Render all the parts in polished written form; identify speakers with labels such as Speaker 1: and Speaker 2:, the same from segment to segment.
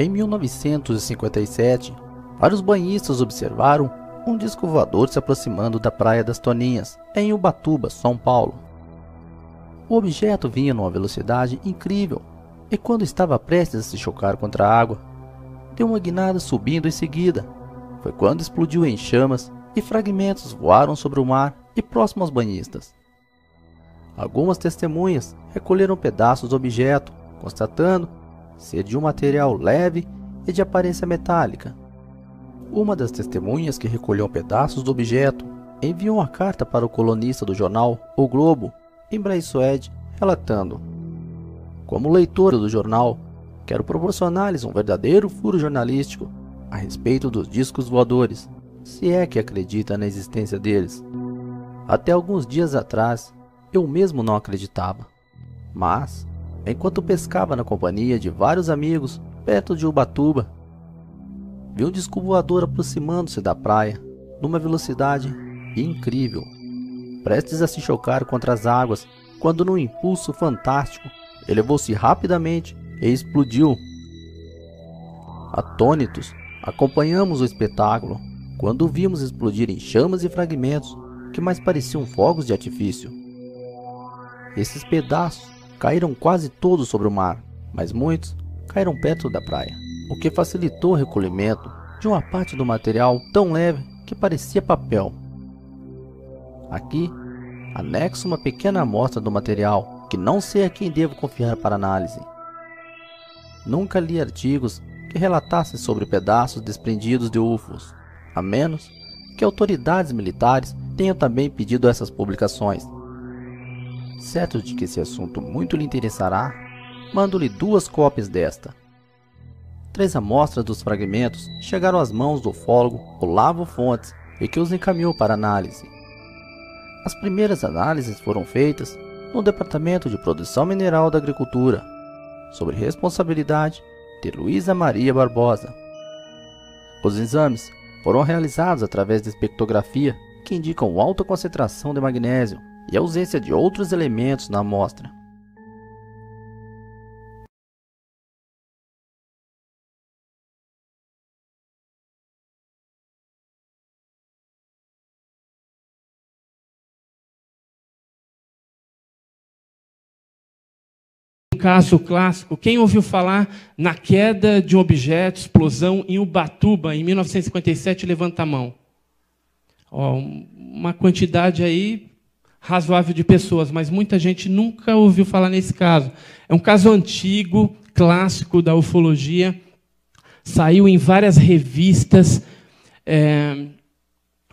Speaker 1: Em 1957, vários banhistas observaram um disco voador se aproximando da Praia das Toninhas, em Ubatuba, São Paulo. O objeto vinha numa velocidade incrível e, quando estava prestes a se chocar contra a água, deu uma guinada subindo em seguida. Foi quando explodiu em chamas e fragmentos voaram sobre o mar e próximo aos banhistas. Algumas testemunhas recolheram pedaços do objeto, constatando ser de um material leve e de aparência metálica. Uma das testemunhas que recolheu pedaços do objeto enviou uma carta para o colunista do jornal O Globo, em Braithwaite, relatando: como leitor do jornal, quero proporcionar-lhes um verdadeiro furo jornalístico a respeito dos discos voadores, se é que acredita na existência deles. Até alguns dias atrás, eu mesmo não acreditava. Mas, enquanto pescava na companhia de vários amigos perto de Ubatuba, vi um disco voador aproximando-se da praia numa velocidade incrível, prestes a se chocar contra as águas, quando num impulso fantástico elevou-se rapidamente e explodiu. Atônitos, acompanhamos o espetáculo quando o vimos explodir em chamas e fragmentos que mais pareciam fogos de artifício. Esses pedaços caíram quase todos sobre o mar, mas muitos caíram perto da praia, o que facilitou o recolhimento de uma parte do material tão leve que parecia papel. Aqui, anexo uma pequena amostra do material que não sei a quem devo confiar para análise. Nunca li artigos que relatassem sobre pedaços desprendidos de UFOs, a menos que autoridades militares tenham também pedido essas publicações. Certo de que esse assunto muito lhe interessará, mando-lhe 2 cópias desta. 3 amostras dos fragmentos chegaram às mãos do ufólogo Olavo Fontes e que os encaminhou para análise. As primeiras análises foram feitas no Departamento de Produção Mineral da Agricultura, sob responsabilidade de Luísa Maria Barbosa. Os exames foram realizados através de espectrografia que indicam alta concentração de magnésio e ausência de outros elementos na amostra.
Speaker 2: Um caso clássico, quem ouviu falar na queda de um objeto, explosão em Ubatuba, em 1957, levanta a mão. Ó, uma quantidade aí razoável de pessoas, mas muita gente nunca ouviu falar nesse caso. É um caso antigo, clássico da ufologia, saiu em várias revistas.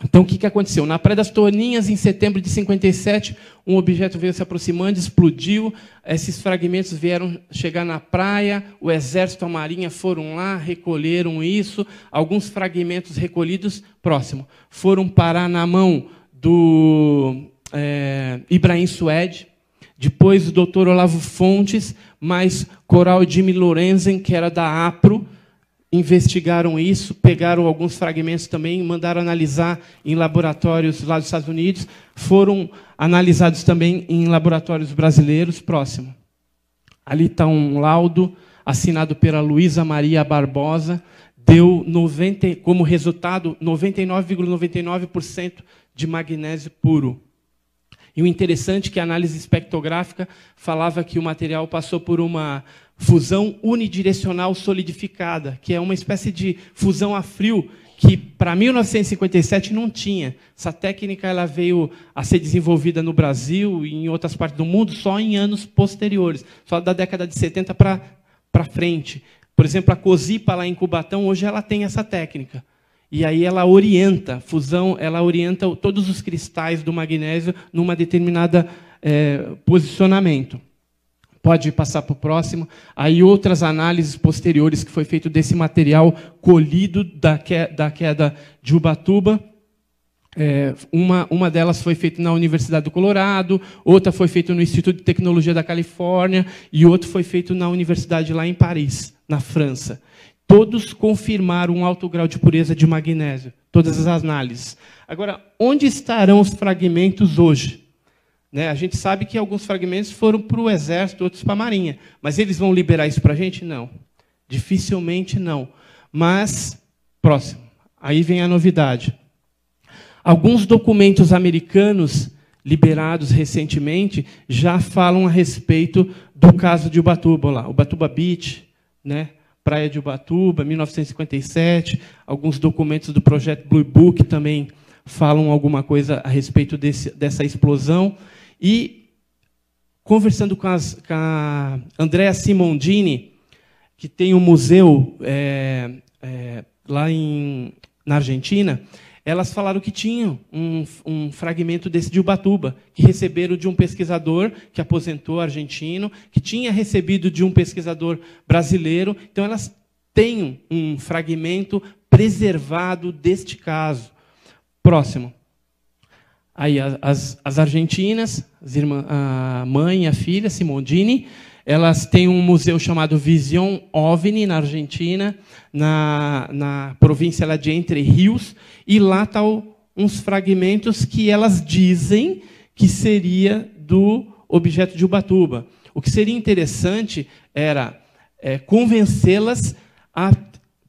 Speaker 2: Então, o que aconteceu? Na Praia das Toninhas, em setembro de 57, um objeto veio se aproximando, explodiu, esses fragmentos vieram chegar na praia, o Exército, a Marinha foram lá, recolheram isso, alguns fragmentos recolhidos, próximo, foram parar na mão do Ibrahim Suede, depois o Dr. Olavo Fontes, mais Coral Jimmy Lorenzen, que era da APRO, investigaram isso, pegaram alguns fragmentos também, mandaram analisar em laboratórios lá dos Estados Unidos, foram analisados também em laboratórios brasileiros, próximo. Ali está um laudo assinado pela Luísa Maria Barbosa, deu como resultado 99,99% de magnésio puro. E o interessante é que a análise espectrográfica falava que o material passou por uma fusão unidirecional solidificada, que é uma espécie de fusão a frio que, para 1957, não tinha. Essa técnica ela veio a ser desenvolvida no Brasil e em outras partes do mundo só em anos posteriores, só da década de 70 para frente. Por exemplo, a COSIPA, lá em Cubatão, hoje ela tem essa técnica. E aí ela orienta, fusão, ela orienta todos os cristais do magnésio numa determinada posicionamento. Pode passar para o próximo. Aí outras análises posteriores que foi feito desse material colhido da queda de Ubatuba. Uma delas foi feita na Universidade do Colorado, outra foi feita no Instituto de Tecnologia da Califórnia e outra foi feita na Universidade lá em Paris, na França. Todos confirmaram um alto grau de pureza de magnésio, todas as análises. Agora, onde estarão os fragmentos hoje? A gente sabe que alguns fragmentos foram para o Exército, outros para a Marinha. Mas eles vão liberar isso para a gente? Não. Dificilmente não. Mas, próximo. Aí vem a novidade. Alguns documentos americanos liberados recentemente já falam a respeito do caso de Ubatuba, lá, Ubatuba Beach, né? Praia de Ubatuba, 1957. Alguns documentos do projeto Blue Book também falam alguma coisa a respeito dessa explosão. E, conversando com a Andrea Simondini, que tem um museu lá na Argentina, elas falaram que tinham um fragmento desse de Ubatuba, que receberam de um pesquisador que aposentou argentino, que tinha recebido de um pesquisador brasileiro. Então, elas têm um fragmento preservado deste caso. Próximo. Aí, as argentinas, a mãe e a filha, Simondini, elas têm um museu chamado Vision OVNI, na Argentina, na província lá de Entre Rios, e lá estão uns fragmentos que elas dizem que seria do objeto de Ubatuba. O que seria interessante era convencê-las a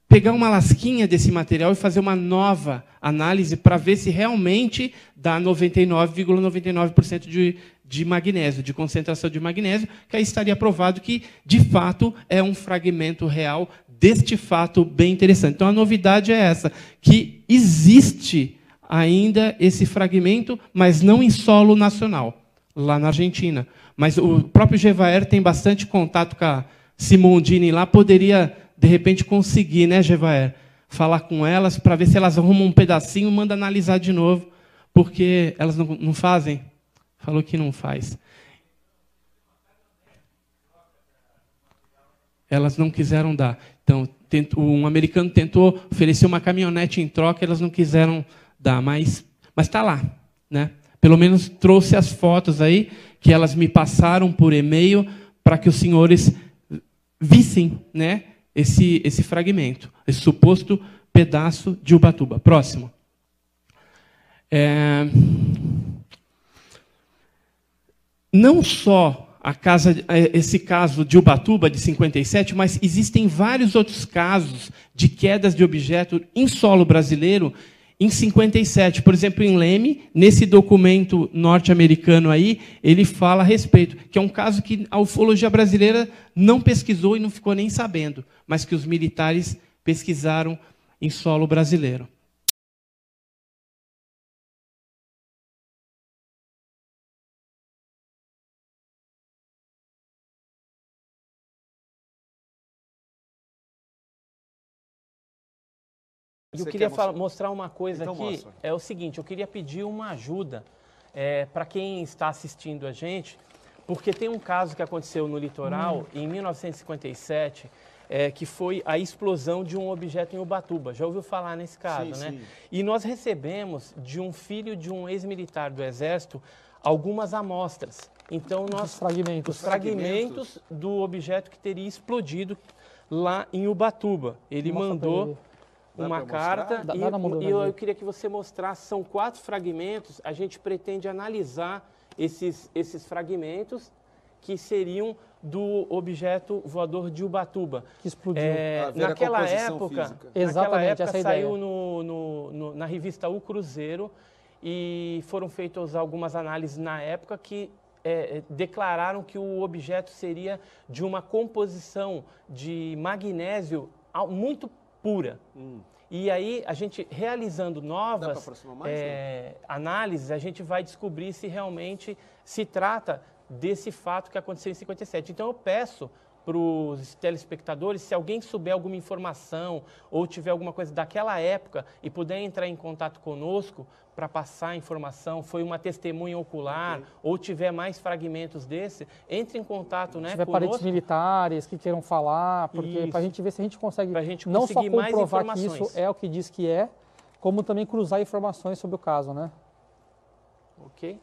Speaker 2: pegar uma lasquinha desse material e fazer uma nova análise para ver se realmente dá 99,99% de magnésio, de concentração de magnésio, que aí estaria provado que, de fato, é um fragmento real deste fato bem interessante. Então, a novidade é essa, que existe ainda esse fragmento, mas não em solo nacional, lá na Argentina. Mas o próprio Gevaer tem bastante contato com a Simondini lá, poderia, de repente, conseguir, né, Gevaer, falar com elas para ver se elas arrumam um pedacinho e mandam analisar de novo, porque elas não fazem. Falou que não faz. Elas não quiseram dar. Então, um americano tentou oferecer uma caminhonete em troca, elas não quiseram dar, mas está lá, né? Pelo menos trouxe as fotos aí que elas me passaram por e-mail para que os senhores vissem, né, esse fragmento, esse suposto pedaço de Ubatuba. Próximo. Não só esse caso de Ubatuba, de 57, mas existem vários outros casos de quedas de objeto em solo brasileiro em 57. Por exemplo, em Leme, nesse documento norte-americano aí, ele fala a respeito, que é um caso que a ufologia brasileira não pesquisou e não ficou nem sabendo, mas que os militares pesquisaram em solo brasileiro.
Speaker 3: Eu queria mostrar uma coisa então, aqui, é o seguinte, eu queria pedir uma ajuda para quem está assistindo a gente, porque tem um caso que aconteceu no litoral, em 1957, que foi a explosão de um objeto em Ubatuba. Já ouviu falar nesse caso, né? Sim. E nós recebemos de um filho de um ex-militar do Exército algumas amostras. Então, os fragmentos do objeto que teria explodido lá em Ubatuba. Ele mandou uma carta e eu queria que você mostrasse, são 4 fragmentos, a gente pretende analisar esses fragmentos que seriam do objeto voador de Ubatuba.
Speaker 4: Que explodiu.
Speaker 3: Naquela época saiu na revista O Cruzeiro e foram feitas algumas análises na época que declararam que o objeto seria de uma composição de magnésio muito pura. E aí, a gente realizando novas análises, a gente vai descobrir se realmente se trata desse fato que aconteceu em 57. Então, eu peço para os telespectadores, se alguém souber alguma informação ou tiver alguma coisa daquela época e puder entrar em contato conosco para passar a informação, foi uma testemunha ocular, ou tiver mais fragmentos desse, entre em contato, né,
Speaker 4: tiver conosco. Parentes militares que queiram falar, porque para a gente ver se a gente consegue não só comprovar que isso é o que diz que é, como também cruzar informações sobre o caso, né?
Speaker 3: Ok.